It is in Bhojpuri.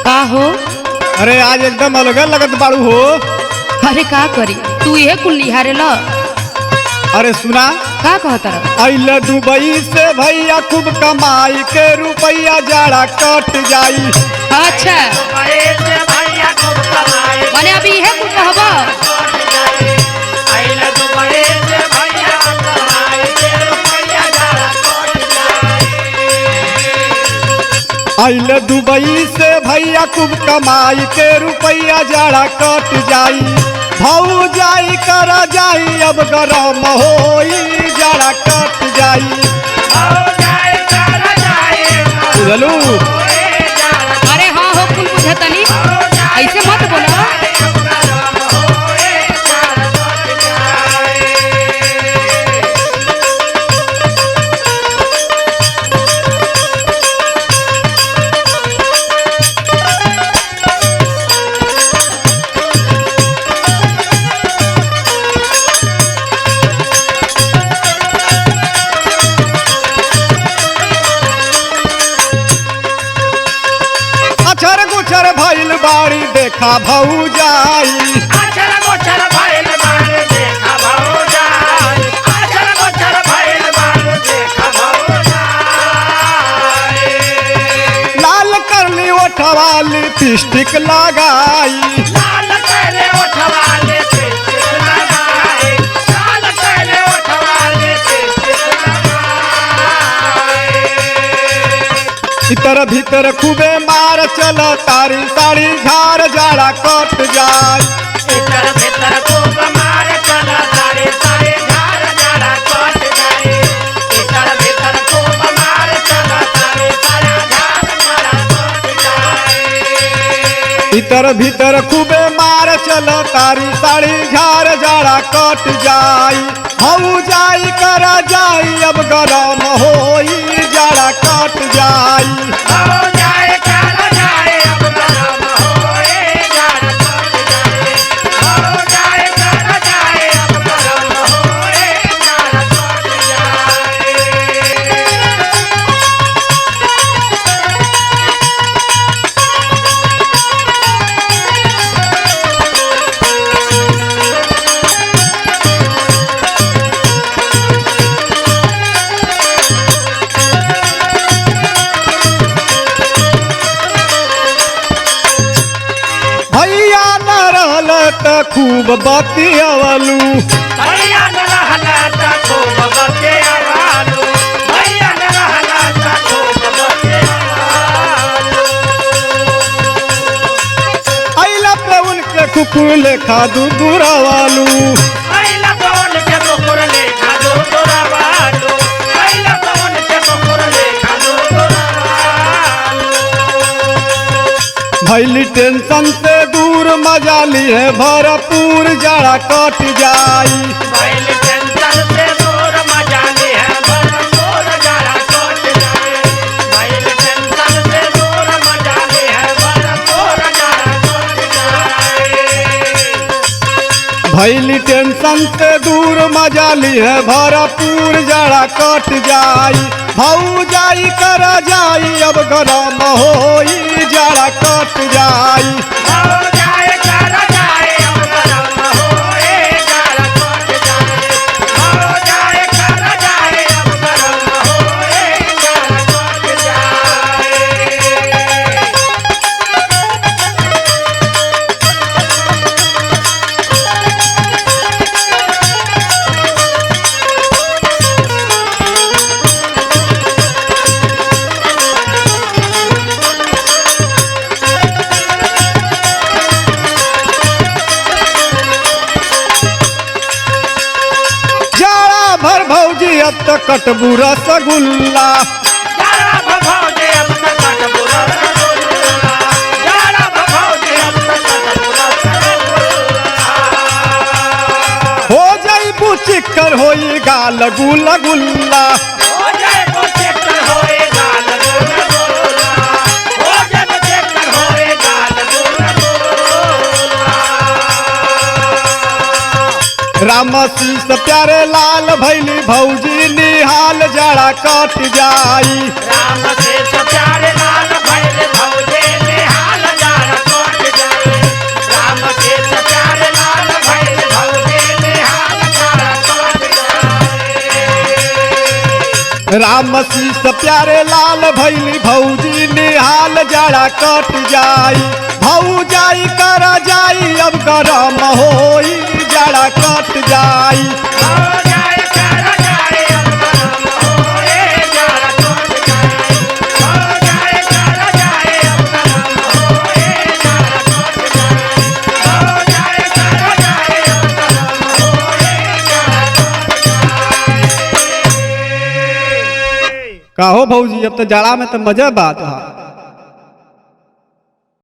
का हो? अरे आज एकदम अलग लगत बाड़ू हो। अरे का करी तू ये कुल निहारे ल। अरे सुना का कहत रह? अइल दुबई से भैया खूब कमाई के रुपया जाड़ा कट जाई। अच्छा माने अभी है कुल कहबा? अइल दुबई से भैया खूब कमाई के रुपया जाड़ा कट जाई। भाऊ जाई करा जाई अब गरम होई जाड़ा कट जाई। बुझलू? अरे हाँ हो कुल बुझतनी ऐसे मत बोला। अछर गुछर भइल बाड़ी देखा भाऊ जाई। लाल करली ओठवा लिपस्टिक लगाई। भीतर भीतर खूबे मार चल तारी साड़ी झार जाड़ा कट जाए। भीतर भीतर खूबे मार चल तारी साड़ी झार जाड़ा कट जाई। हऊ जाई करा जाई अब गरम होई जाड़ा कट जाई। भैया न रहल त खूब बतियवलू। अइला पे उनके कुकुर लेखा दूरवालू। भैली टेंशन से दूर मजा ली है भरपूर जाड़ा कट जाई। भैली टेंशन से दूर मजा ली है भरपूर जाड़ा कट जाई। भाऊ जाई करा जाई अब गरम होई जाड़ा कट जाई। भर भौजी अब तक कटबू रसगुल्ला। हो जाई बुचिकर होई गाल गुला गुल्ला। राम शीस प्यारे लाल भैली भौजी निहाल जाड़ा कट जाई। राम शीस प्यारे लाल भैली भौजी निहाल राम शीस प्यारे लाल भैली भौजी निहाल जाड़ा कट जाई भौजाई कर जाई अब गरम होई जाड़ा कट जाई कहो भौजी अब तो जाड़ा में तो मजा बात है।